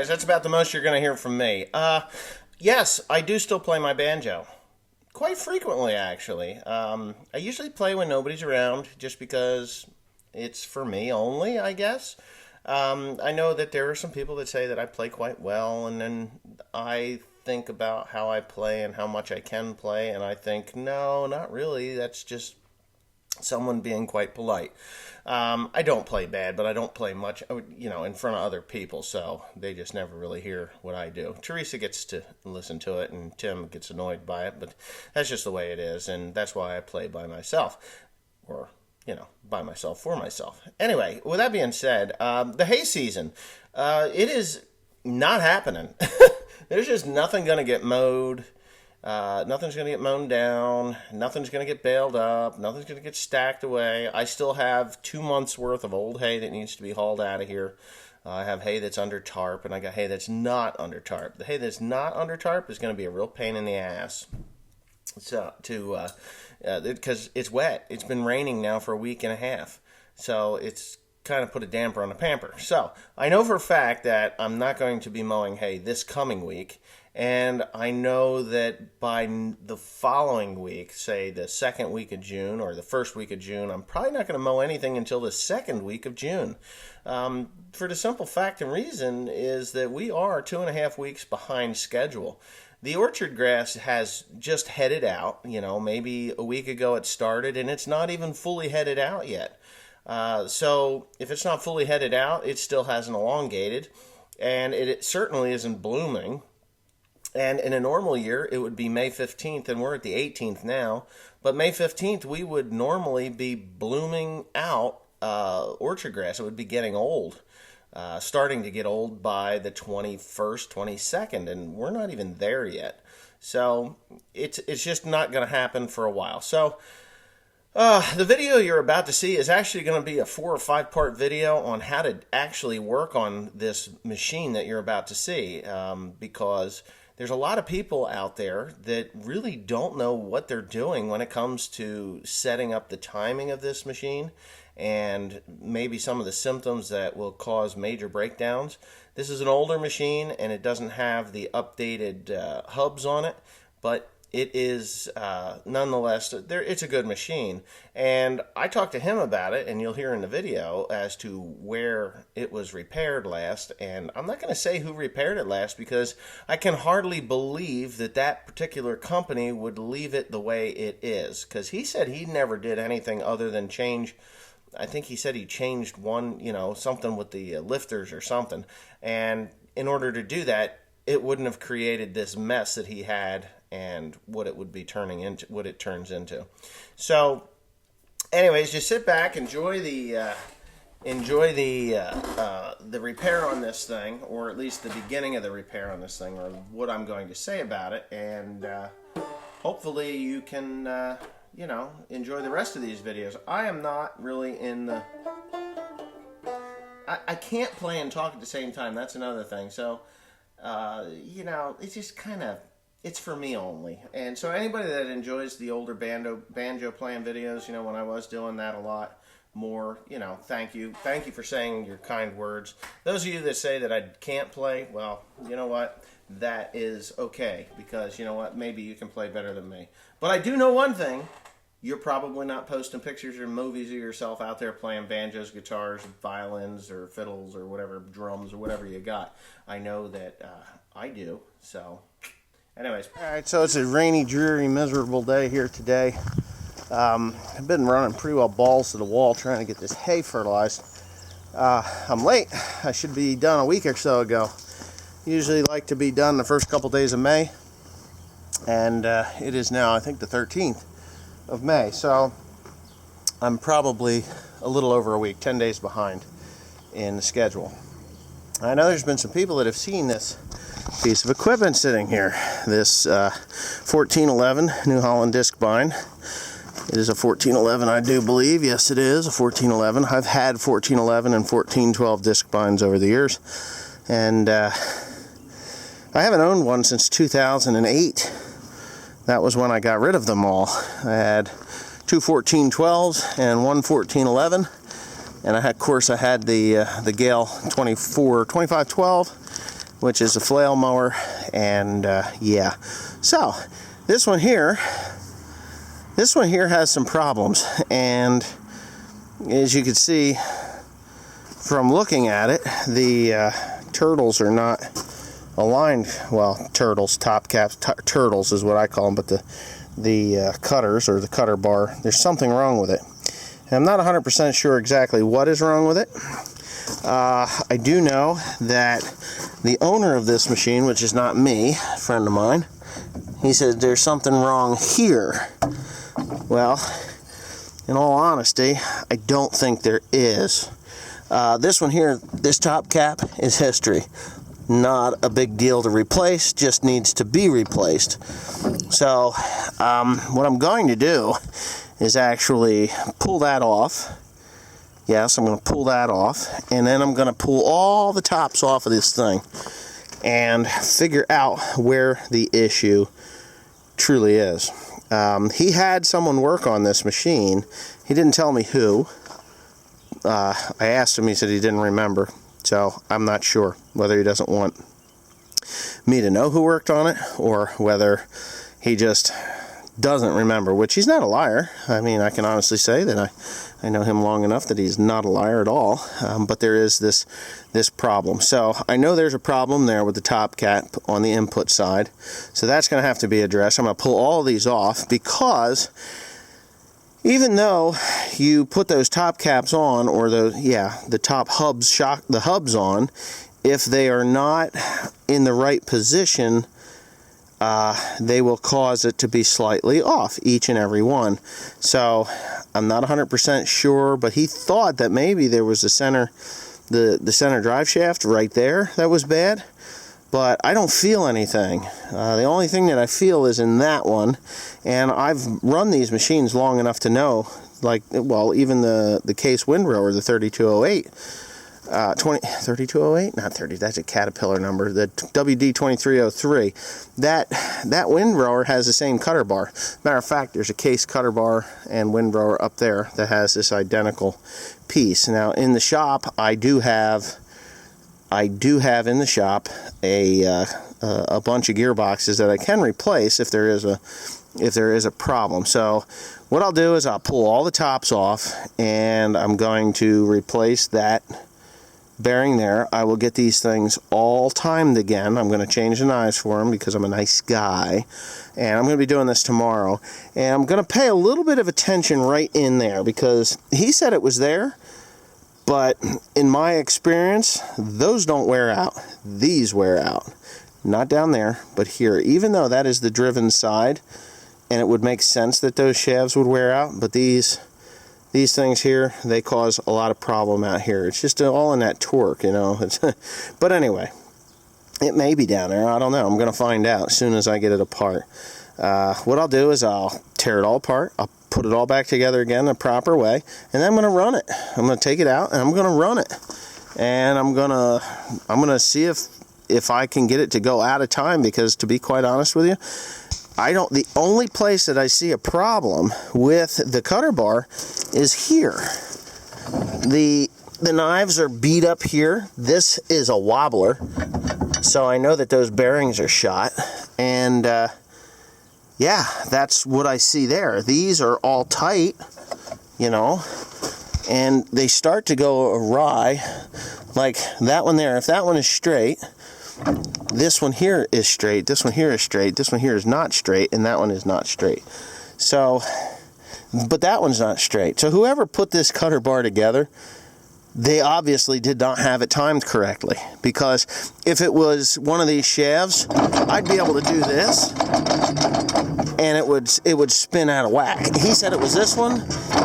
guys, that's about the most you're going to hear from me. Yes, I do still play my banjo. Quite frequently, actually. I usually play when nobody's around, just because it's for me only, I guess. I know that there are some people that say that I play quite well, and then I think about how I play and how much I can play, and I think, no, not really. That's just someone being quite polite. I don't play bad, but I don't play much, in front of other people, so they just never really hear what I do. Teresa gets to listen to it, and Tim gets annoyed by it, but that's just the way it is, and that's why I play by myself, or, by myself for myself. Anyway, with that being said, the hay season, it is not happening. There's just nothing going to get mowed. Nothing's going to get mown down. Nothing's going to get baled up. Nothing's going to get stacked away. I still have 2 months worth of old hay that needs to be hauled out of here. I have hay that's under tarp, and I got hay that's not under tarp. The hay that's not under tarp is going to be a real pain in the ass. So because it's wet. It's been raining now for a week and a half. So it's kind of put a damper on the pamper. So I know for a fact that I'm not going to be mowing hay this coming week. And I know that by the following week, say the second week of June or the first week of June, I'm probably not going to mow anything until the second week of June. For the simple fact and reason is that we are 2.5 weeks behind schedule. The orchard grass has just headed out. Maybe a week ago it started, and it's not even fully headed out yet. So if it's not fully headed out, it still hasn't elongated, and it certainly isn't blooming. And in a normal year, it would be May 15th, and we're at the 18th now. But May 15th, we would normally be blooming out orchard grass. It would be getting old, starting to get old by the 21st, 22nd, and we're not even there yet. So it's just not going to happen for a while. So the video you're about to see is actually going to be a 4 or 5 part video on how to actually work on this machine that you're about to see, because there's a lot of people out there that really don't know what they're doing when it comes to setting up the timing of this machine and maybe some of the symptoms that will cause major breakdowns. This is an older machine, and it doesn't have the updated hubs on it, but it is nonetheless, it's a good machine. And I talked to him about it, and you'll hear in the video as to where it was repaired last. And I'm not going to say who repaired it last, because I can hardly believe that particular company would leave it the way it is. Because he said he never did anything other than change. I think he said he changed one, something with the lifters or something. And in order to do that, it wouldn't have created this mess that he had and what it would be turning into, what it turns into. So, anyways, just sit back, enjoy the repair on this thing, or at least the beginning of the repair on this thing, or what I'm going to say about it, and hopefully you can, enjoy the rest of these videos. I am not really in the... I can't play and talk at the same time. That's another thing. So, it's just kind of... It's for me only. And so anybody that enjoys the older banjo playing videos, when I was doing that a lot more, thank you. Thank you for saying your kind words. Those of you that say that I can't play, well, you know what? That is okay, because, maybe you can play better than me. But I do know one thing. You're probably not posting pictures or movies of yourself out there playing banjos, guitars, violins, or fiddles, or whatever, drums, or whatever you got. I know that I do, so... Anyways, all right, so it's a rainy, dreary, miserable day here today. I've been running pretty well balls to the wall trying to get this hay fertilized. I'm late. I should be done a week or so ago. Usually like to be done the first couple days of May. And it is now, I think, the 13th of May. So I'm probably a little over a week, 10 days behind in the schedule. I know there's been some people that have seen this piece of equipment sitting here. This 1411 New Holland disc bind. It is a 1411, I do believe. Yes, it is a 1411. I've had 1411 and 1412 disc binds over the years, and I haven't owned one since 2008. That was when I got rid of them all. I had two 1412s and one 1411, and of course I had the Gale 2512, which is a flail mower, and yeah. So this one here has some problems, and as you can see from looking at it, the turtles are not aligned. Well, turtles, top caps, turtles is what I call them, but the cutters, or the cutter bar, there's something wrong with it. And I'm not 100% sure exactly what is wrong with it. I do know that the owner of this machine, which is not me, a friend of mine, he said there's something wrong here. Well, in all honesty, I don't think there is. This one here, this top cap, is history. Not a big deal to replace, just needs to be replaced. So what I'm going to do is actually pull that off. Yes, I'm going to pull that off, and then I'm going to pull all the tops off of this thing and figure out where the issue truly is. He had someone work on this machine. He didn't tell me who. I asked him, he said he didn't remember. So I'm not sure whether he doesn't want me to know who worked on it, or whether he just doesn't remember, which he's not a liar. I mean, I can honestly say that I know him long enough that he's not a liar at all. But there is this problem. So I know there's a problem there with the top cap on the input side. So that's going to have to be addressed. I'm going to pull all of these off, because even though you put those top caps on, or the top hubs, the hubs on, if they are not in the right position, they will cause it to be slightly off, each and every one. So I'm not 100% sure, but he thought that maybe there was the center drive shaft right there that was bad. But I don't feel anything. The only thing that I feel is in that one, and I've run these machines long enough to know, like, well, even the case windrower, the 3208, 3208, not 30, that's a Caterpillar number, the WD2303, that windrower has the same cutter bar. Matter of fact, there's a case cutter bar and windrower up there that has this identical piece. Now, in the shop, I do have in the shop a bunch of gearboxes that I can replace if there is a problem. So what I'll do is I'll pull all the tops off, and I'm going to replace that bearing there. I will get these things all timed again. I'm going to change the knives for them because I'm a nice guy, and I'm going to be doing this tomorrow. And I'm going to pay a little bit of attention right in there, because he said it was there. But in my experience, those don't wear out. These wear out. Not down there, but here. Even though that is the driven side, and it would make sense that those shafts would wear out, but these things here, they cause a lot of problem out here. It's just all in that torque, you know. But anyway, it may be down there. I don't know. I'm going to find out as soon as I get it apart. What I'll do is I'll tear it all apart. I'll put it all back together again the proper way, and then I'm going to run it. I'm going to take it out and I'm going to run it, and I'm going to see if I can get it to go out of time, because to be quite honest with you, the only place that I see a problem with the cutter bar is here. The knives are beat up here. This is a wobbler, so I know that those bearings are shot, and yeah, that's what I see there. These are all tight, you know, and they start to go awry, like that one there. If that one is straight, this one here is straight, this one here is straight, this one here is not straight, and that one is not straight. So, but that one's not straight. So whoever put this cutter bar together, they obviously did not have it timed correctly, because if it was one of these shafts, I'd be able to do this, and it would spin out of whack. He said it was this one,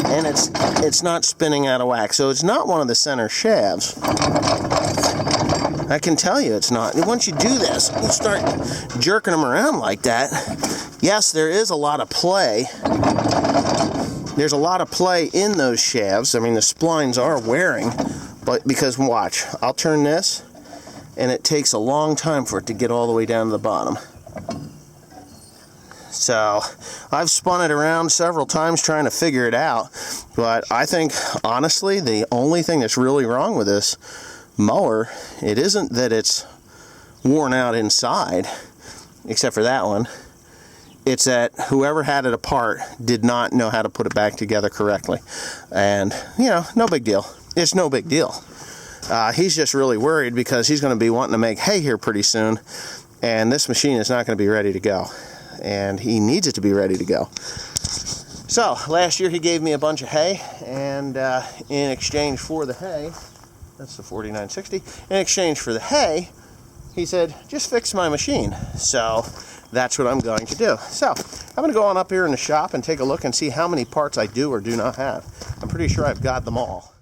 and it's not spinning out of whack. So it's not one of the center shafts. I can tell you it's not. And once you do this, you start jerking them around like that. Yes, there is a lot of play. There's a lot of play in those shafts. I mean, the splines are wearing, but because, watch, I'll turn this, and it takes a long time for it to get all the way down to the bottom. So I've spun it around several times trying to figure it out, but I think, honestly, the only thing that's really wrong with this mower, it isn't that it's worn out inside, except for that one. It's that whoever had it apart did not know how to put it back together correctly. And, you know, no big deal. It's no big deal. He's just really worried because he's going to be wanting to make hay here pretty soon, and this machine is not going to be ready to go. And he needs it to be ready to go. So, last year he gave me a bunch of hay, and in exchange for the hay, that's the 4960, in exchange for the hay, he said, just fix my machine. So, that's what I'm going to do. So, I'm going to go on up here in the shop and take a look and see how many parts I do or do not have. I'm pretty sure I've got them all.